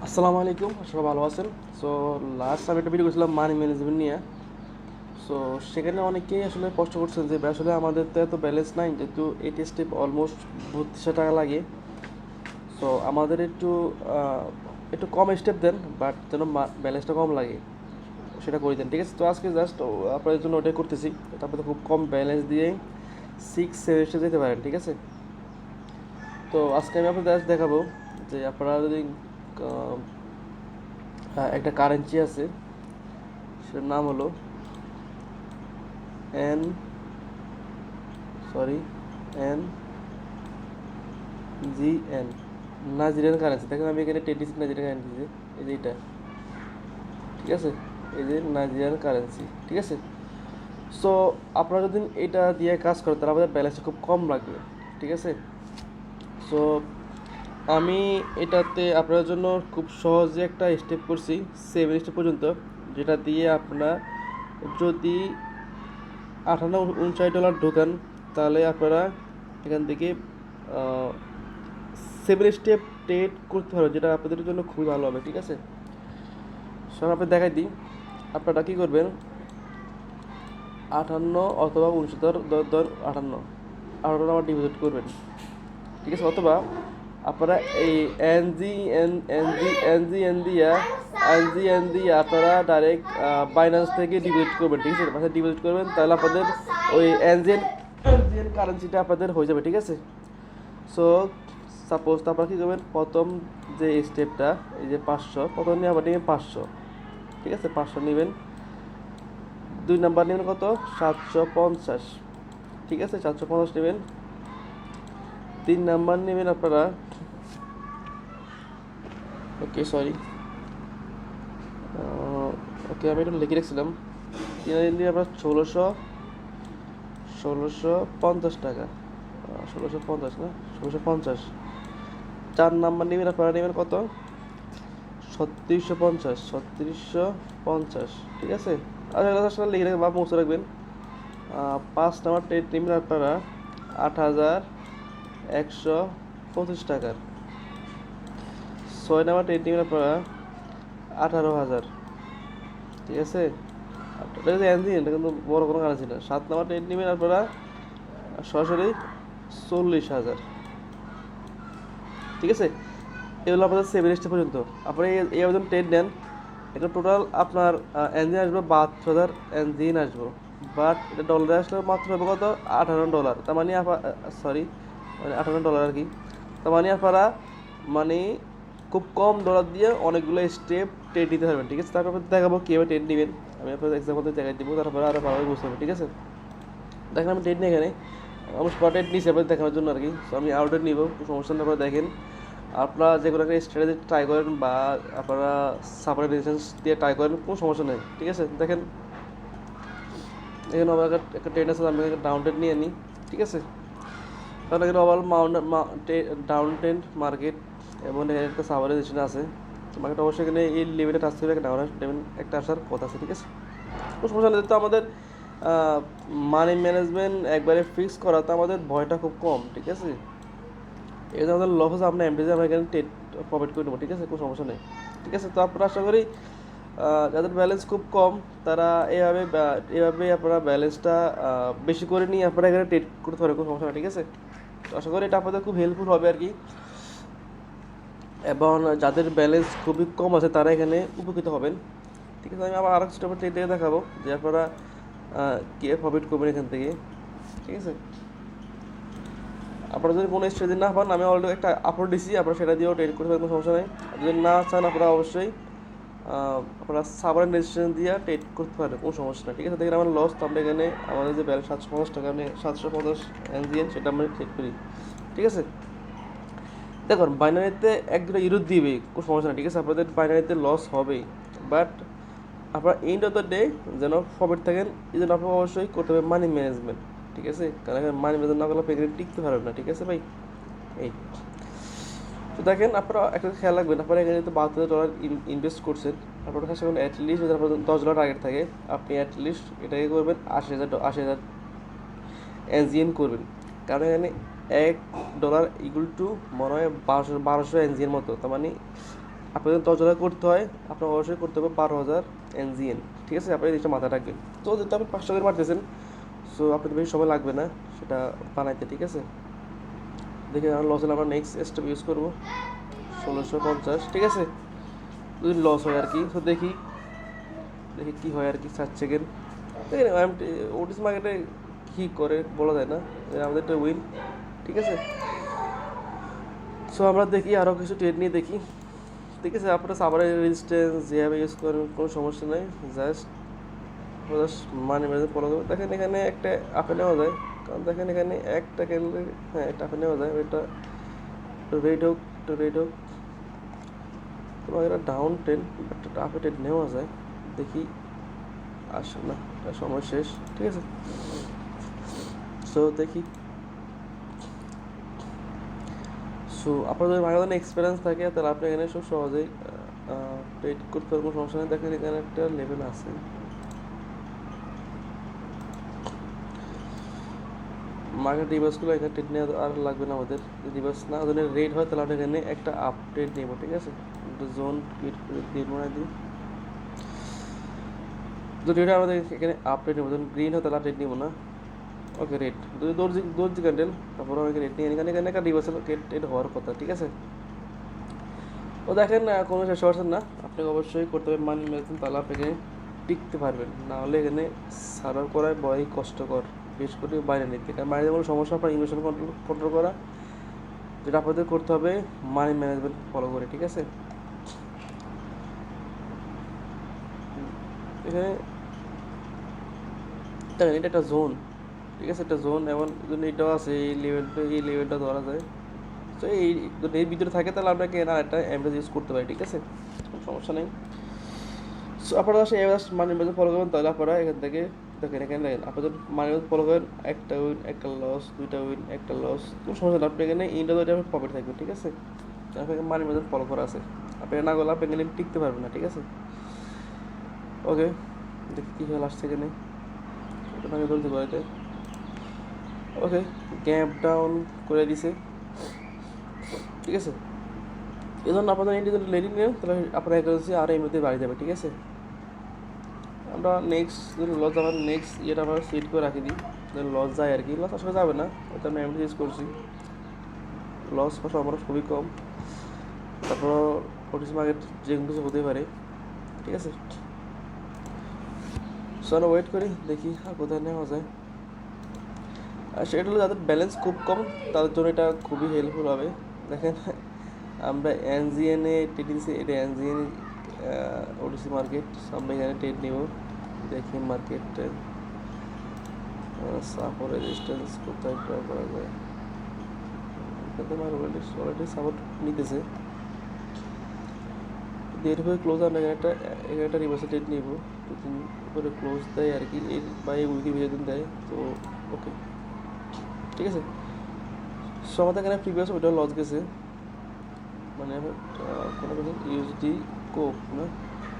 আসসালামু আলাইকুম, সবাই ভালো আছেন। সো লাস্ট আমি একটা ভিডিও করেছিলাম মানি ম্যানেজমেন্ট নিয়ে। সো সেখানে অনেকেই আসলে প্রশ্ন করছেন যে ভাই আসলে আমাদের তো এত ব্যালেন্স নাই, যেহেতু এইট স্টেপ অলমোস্ট 32,000 টাকা লাগে। সো আমাদের একটু কম স্টেপ দেন, বাট যেন ব্যালেন্সটা কম লাগে সেটা করে দেন, ঠিক আছে? তো আজকে জাস্ট আপনাদের জন্য ওটাই করতেছি। তারপরে খুব কম ব্যালেন্স দিয়ে 6-7 স্টেপ যেতে পারেন, ঠিক আছে? তো আজকে আমি আপনাদের জাস্ট দেখাবো যে আপনারা যদি একটা কারেন্সি আছে, সেটার নাম হলো N sorry N G N, Nigerian currency. দেখেন আমি এখানে 26 নাইজেরিয়ান কারেন্সি, এই যে এটা, ঠিক আছে? এই যে নাইজেরিয়ান কারেন্সি, ঠিক আছে? সো আপনারা যদি এটা দিয়ে কাজ করেন তাহলে আমাদের ব্যালেন্সটা খুব কম লাগবে, ঠিক আছে? সো আমি এটাতে আপনার জন্য খুব সহজে একটা স্টেপ করছি, 7 স্টেপ পর্যন্ত, যেটা দিয়ে আপনারা যদি 58-59 ডলার ঢোকান তাহলে আপনারা এখান থেকে 7 স্টেপ ট্রেড করতে পারবেন, যেটা আপনাদের জন্য খুবই ভালো হবে, ঠিক আছে? সব আপনি দেখাই দিই। আপনারা কী করবেন, 58 অথবা 69, ধর 58 আমার ডিপোজিট করবেন, ঠিক আছে? অথবা আপনারা এই এনজি এন দিয়া আপনারা ডাইরেক্ট বাইন্যান্স থেকে ডিপোজিট করবেন, ঠিক আছে? মানে ডিপোজিট করবেন তাহলে আপনাদের ওই এনজিএন কারেন্সিটা আপনাদের হয়ে যাবে, ঠিক আছে? সো সাপোজ তারপর কী করবেন, প্রথম যে স্টেপটা, এই যে 500, প্রথম নিয়ে আবার নেবেন 500, ঠিক আছে? 500 নেবেন। 2 নাম্বার নেবেন কত, 750, ঠিক আছে? 750 নেবেন। 3 নাম্বার নেবেন আপনারা, ওকে সরি, ওকে আমি একটু লিখে রাখছিলাম। 3 নিয়ে আপনার 1650 টাকা, 1650 না, 1650। 4 নাম্বার নেবেন আপনারা, নেবেন কত, 3650, ঠিক আছে? আচ্ছা আসলে লিখে রাখবেন বা মুছে রাখবেন। 5 নাম্বার ট্রেড নেবেন আপনারা 8125 টাকার। 6 নাম্বার ট্রেড নেবেন আপনারা 18,000, ঠিক আছে? এটা কিন্তু এনজি, এটা কিন্তু বড় কোনো কারণ ছিল না। 7 নাম্বার ট্রেড নেবেন আপনারা সরাসরি 40,000, ঠিক আছে? এগুলো আপনাদের 7 স্টেপ পর্যন্ত। আপনি এই আবেদন ট্রেড নেন, এটা টোটাল আপনার এনজিন আসবে 72,000 এনজিন আসবো। বাট এটা ডলারে আসলে মাত্র হবে কত, $18। তার মানে সরি, মানে $18 আর কি। তার মানে আপনারা মানে খুব কম ডলার দিয়ে অনেকগুলো স্টেপ ট্রেড নিতে পারবেন, ঠিক আছে? তারপর দেখাবো কীভাবে ট্রেড নেবেন, আমি আপনাদের এক্সাম্পল দেখাই দিব, তারপরে আরও ভালোভাবে বুঝতে হবে, ঠিক আছে? দেখেন আমি ট্রেড নিই এখানে, আমি স্পটেড নিচ্ছি আপনাদের দেখানোর জন্য আর কি। সো আমি আউটডেট নিব, কোনো সমস্যা নেই। আপনারা দেখেন, আপনারা যে কোনো একটা স্ট্র্যাটেজি ট্রাই করেন বা আপনারা সাপোর্ট রেজিস্ট্যান্স দিয়ে ট্রাই করেন, কোনো সমস্যা নেই, ঠিক আছে? দেখেন এখানে আমার একটা ট্রেড আছে, আমি ডাউন ট্রেড নিয়ে নিই, ঠিক আছে? কারণ এখানে ওভারঅল ডাউন ট্রেন্ড মার্কেট এবং এখানে একটা সাপোর্ট রেজিস্ট্যান্স আছে। মার্কেট অবশ্যই এখানে এই লেভেলে টাচ করে একটা ডাউন একটা আসার কথা আছে, ঠিক আছে? কোনো সমস্যা নেই। তো আমাদের মানি ম্যানেজমেন্ট একবারে ফিক্স করা, তো আমাদের ভয়টা খুব কম, ঠিক আছে? এই যে আমাদের লস আমরা এমডিজে আমরা এখানে প্রফিট করে নেবো, ঠিক আছে? কোনো সমস্যা নেই, ঠিক আছে? তো আপনারা আশা করি যাদের ব্যালেন্স খুব কম তারা এভাবে আপনারা ব্যালেন্সটা বেশি করে নিয়ে আপনারা এখানে ট্রেড করতে পারেন, কোনো সমস্যা নেই, ঠিক আছে? তো আশা করি এটা আপনাদের খুব হেল্পফুল হবে আর কি। এবং যাদের ব্যালেন্স খুবই কম আছে তারা এখানে উপকৃত হবেন, ঠিক আছে? আমি আবার আরেক স্টেপে ট্রেড দিয়ে দেখাবো যে আপনারা কে প্রফিট করবেন এখান থেকে, ঠিক আছে? আপনারা যদি কোনো স্ট্র্যাটেজি না পান, আমি অলরেডি একটা আপলোড দিচ্ছি, আপনারা সেটা দিয়েও ট্রেড করতে পারেন, কোনো সমস্যা নেই। আর যদি না চান আপনারা অবশ্যই আপনারা সাবরেন রেজিস্ট্রেশন দিয়ে ট্রেড করতে পারেন, কোনো সমস্যা নেই, ঠিক আছে? দেখেন আমার লস, তো আমরা এখানে আমাদের যে ব্যালেন্স 750 টাকা, আমি 750 এনজিএন সেটা আমরা ট্রেড করি, ঠিক আছে? দেখুন বাইনারিতে 1-2 ইউরো দিবে, কোনো সমস্যা নেই, ঠিক আছে? আপনাদের বাইনারিতে লস হবেই, বাট আপনার এন্ড অফ দ্য ডে যেন প্রফিট থাকেন, এই জন্য আপনাকে অবশ্যই করতে হবে মানি ম্যানেজমেন্ট, ঠিক আছে? কারণ এখানে মানি ম্যানেজমেন্ট না করলে আপনি এখানে টিকতে পারবেন না, ঠিক আছে ভাই? এই তো দেখেন আপনারা একটা খেয়াল রাখবেন, আপনারা এখানে তো $72 ইনভেস্ট করছেন, আপনার কাছে এখন অ্যাটলিস্ট যদি আপনার $10 টার্গেট থাকে, আপনি অ্যাটলিস্ট এটাকে করবেন 80,000 এনজিএন করবেন। কারণ এখানে $1 ইকুয়াল টু মনে হয় 1200 এনজিএর মতো। তার মানে আপনাদের 10,000 করতে হয়, আপনার অবশ্যই করতে হবে 12,000 NGN, ঠিক আছে? আপনি এই জিনিসটা মাথায় রাখবেন। তো যেহেতু আপনি 500 করে মারতেছেন, সো আপনাদের বেশি সময় লাগবে না সেটা বানাইতে, ঠিক আছে? দেখে আমার লস হলে আমরা নেক্সট স্টেপ ইউজ করবো 1650, ঠিক আছে? যদি লস হয় আর কি, তো দেখি দেখি কী হয় আর কি। 7 সেকেন্ড দেখেন ওটিস মার্কেটে কী করে বলা যায় না, আমাদের একটা উইন, ঠিক আছে? সো আমরা দেখি আরও কিছু ট্রেড নিয়ে দেখি, ঠিক আছে? আপনারা সাবারের রেজিস্ট্যান্স যেভাবে ইউজ করেন কোনো সমস্যা নেই, জাস্ট জাস্ট মানি ম্যানেজ ফলো করবেন। দেখেন এখানে একটা আপে নেওয়া যায়, কারণ দেখেন এখানে একটা ক্যান্ডেল, হ্যাঁ একটা আপে নেওয়া যায়। এটা রেড হোক, একটা রেড হোক, কোনো একটা ডাউন ট্রেন, একটা আপে ট্রেড নেওয়া যায়। দেখি আসে না, এটা সময় শেষ, ঠিক আছে? সো দেখি, সো আপনাদের যদি ভালো এক্সপিরিয়েন্স থাকে তাহলে আপনি এখানে খুব সহজেই ট্রেড করতে পারবেন, কোনো সমস্যা নেই। দেখেন এখানে একটা লেভেল আছে, মার্কেট রিভার্সগুলো এখানে ট্রেড নেওয়া আর লাগবে না আমাদের। যদি রিভার্স না ওদের রেড হয় তাহলে আমরা এখানে একটা আপডেট নেবো, ঠিক আছে? একটা জোন ক্রিয়েট করে দিয়ে বানাই দিই। যদি এটা আমাদের এখানে আপডেট নেবো, যখন গ্রিন হয় তাহলে আপডেট নিবো না। ওকে রেড, যদি দর্জি ক্যান্ডেল, তারপর আমাকে রেড নিয়ে এখানে এখানে একটা রিভার্সাল ট্রেড হওয়ার কথা, ঠিক আছে? ও দেখেন কোনো শেষ পারছেন না, আপনাকে অবশ্যই করতে হবে মানি ম্যানেজমেন্ট, তাহলে আপনি এখানে টিকতে পারবেন। না হলে এখানে সার্ভার করায় বড়ই কষ্টকর, বিশেষ করে বাইরে নিতে। কারণ বাইরে কোনো সমস্যা, আপনার ইনভেশন কন্ট্রোল করা, যেটা আপনাদের করতে হবে মানি ম্যানেজমেন্ট ফলো করে, ঠিক আছে? এখানে দেখেন এটা একটা জোন, ঠিক আছে? একটা জোন, এমন জন্য এটাও আছে, এই লেভেলটা ধরা যায়। তো এই যদি এর ভিতরে থাকে তাহলে আপনাকে না একটা অ্যাভারেজ ইউজ করতে পারি, ঠিক আছে? কোনো সমস্যা নেই। সো আপনারা সেই অ্যাভারেজ মানি ম্যানেজমেন্ট ফলো করবেন, তাহলে আপনারা এখান থেকে দেখেন এখানে দেখেন আপনাদের মানি ম্যানেজমেন্ট ফলো করেন, একটা উইন একটা লস, দুইটা উইন একটা লস, কোনো সমস্যা নেই। আপনি এখানে ইন্ডিয়া প্রফিট থাকবে, ঠিক আছে? আপনাকে মানি ম্যানেজমেন্ট ফলো করা আছে, আপনি না করলে আপনি এখানে টিকতে পারবেন না, ঠিক আছে? ওকে, দেখি কী হয় লাস্ট সেকেন্ডে, ওটা আমি বলতে পারি। ওকে, গ্যাপ ডাউন করে দিছে, ঠিক আছে? এই জন্য আপনাদের ইন্ডিয়া যদি লেডি নেন তাহলে আপনার অ্যাকাউন্সি আর এমনিতে বাড়ি যাবে, ঠিক আছে? আমরা নেক্সট যদি লস যাবার নেক্সট ইয়েটা আমরা সেট করে রাখি দিই, যদি লস যায় আর কি। লস আসলে যাবে না, এটা আমরা এমনি ইউজ করছি, লস হওয়ার সম্ভাবনা খুবই কম। তারপর ওটিসি মার্কেট যে কোনো কিছু হতে পারে, ঠিক আছে? সো আমরা ওয়েট করি, দেখি আর কোথায় নেওয়া যায়। আর সেটা হলো যাদের ব্যালেন্স খুব কম তাদের জন্য এটা খুবই হেল্পফুল হবে। দেখেন আমরা এনজিএনে টিটিসি, এটা এনজিএন ওটিসি মার্কেট, আমরা এখানে ট্রেড নিব। দেখি মার্কেটে সাপোর্ট রেজিস্ট্যান্স কোথায় ড্র করা যায়, এটাতে অলরেডি সাপোর্ট নিতেছে। দেরি হয়ে ক্লোজ, আমরা এখানে একটা রিভার্সাল ট্রেড নিব, দুদিন করে ক্লোজ দেয় আর কি, এই বা এই উইকের ভিতরে দিন দেয়, তো ওকে ঠিক আছে। সো আমাদের এখানে প্রিভিয়াস ওইটা লস গেছে, মানে কোনো কিছু ইউএসডি কোপ না,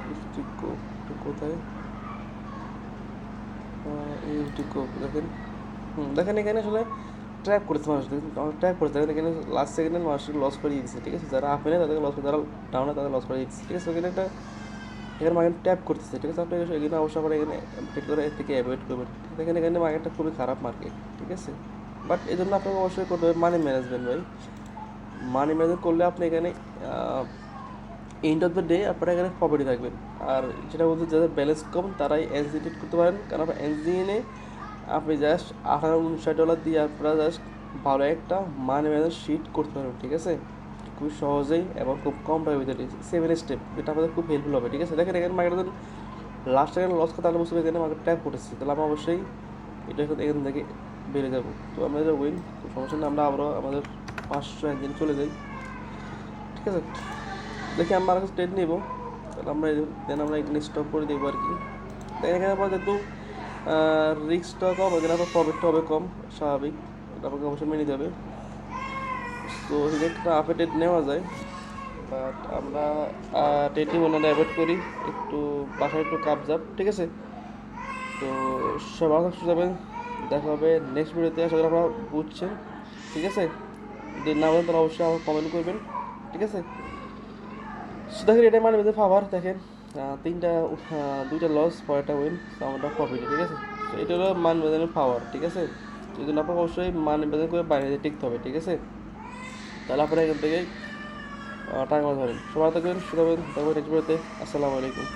ইউএসডি কোপ কোথায়, ইউএসডি কোপ দেখেন, দেখেন এখানে আসলে ট্র্যাক করেছে মানুষ, ট্র্যাক করেছে দেখেন এখানে লাস্ট সেকেন্ডে মানুষকে লস করে দিচ্ছে, ঠিক আছে? যারা আপে নেয় তাদেরকে লস করে, যারা ডাউনে তাদের লস করে দিচ্ছে, ঠিক আছে? এখানে একটা এখানে মার্কেট ট্যাপ করতেছে, ঠিক আছে? আপনি এখানে অবশ্যই আপনার এখানে ট্রেড করে এর থেকে অ্যাভয়েড করবেন। দেখেন এখানে মার্কেটটা খুবই খারাপ মার্কেট, ঠিক আছে? বাট এই জন্য আপনাকে অবশ্যই করতে হবে মানি ম্যানেজমেন্ট ভাই। মানি ম্যানেজমেন্ট করলে আপনি এখানে এন্ড অফ দ্য ডে আপনারা এখানে প্রপার্টি থাকবেন। আর যেটা বলতে যাদের ব্যালেন্স কম তারাই এনজি ট্রেড করতে পারেন, কারণ আপনার এনজিএনে আপনি জাস্ট $18-59 দিয়ে আপনারা জাস্ট ভালো একটা মানি ম্যানেজমেন্ট শিট করতে পারবেন, ঠিক আছে? খুব সহজেই এবং খুব কম টাইমের ভিতরে 7 স্টেপ, যেটা আপনাদের খুব হেল্পফুল হবে, ঠিক আছে? দেখেন এখানে মার্কেট লাস্ট টাইম লস খাতে তাহলে বুঝতে পারি এখানে মার্কেট ট্যাপ করতেছি, তাহলে আমরা অবশ্যই এটা এখান থেকে বেড়ে যাবো। তো আমরা যে উইন, সমস্যা নেই, আমরা আবারও আমাদের 500 একদিন চলে যাই, ঠিক আছে? দেখি আমরা আর ট্রেড নেবো, তাহলে আমরা দেন আমরা এখানে স্টপ করে দেবো আর কি। দেখেন এখানে পর যেহেতু রিস্কটা কম, এখানে আপনার প্রফিটটা হবে কম, স্বাভাবিক, এটা আপনাকে অবশ্যই মেনে নিতে হবে। তো একটা আপে ট্রেড নেওয়া যায়, বাট আমরা ট্রেড নিব না, অ্যাভয়েড করি, একটু বাসায় একটু কাপ যাপ, ঠিক আছে? তো সব ভালো থাকতে যাবেন, দেখা হবে নেক্সট ভিডিওতে। আশা করি আপনারা বুঝছেন, ঠিক আছে? যদি না বলেন তাহলে অবশ্যই আমার কমেন্ট করবেন, ঠিক আছে? সো দেখেন এটা মানে বেঁধে পাওয়ার দেখেন তিনটা দুইটা লস পরেরটা উইন, তো আমারটা প্রফিট, ঠিক আছে। তো এটা হলো মান বেঁধানোর পাওয়ার, ঠিক আছে। এই জন্য আপনাকে অবশ্যই মান বেঁধে করে বাইরে টিকতে হবে, ঠিক আছে। তাহলে আপনারা এখান থেকে টাকা ধরেন। সবাই থাকবেন, সুতরাং থাকবেন, আসসালামু আলাইকুম।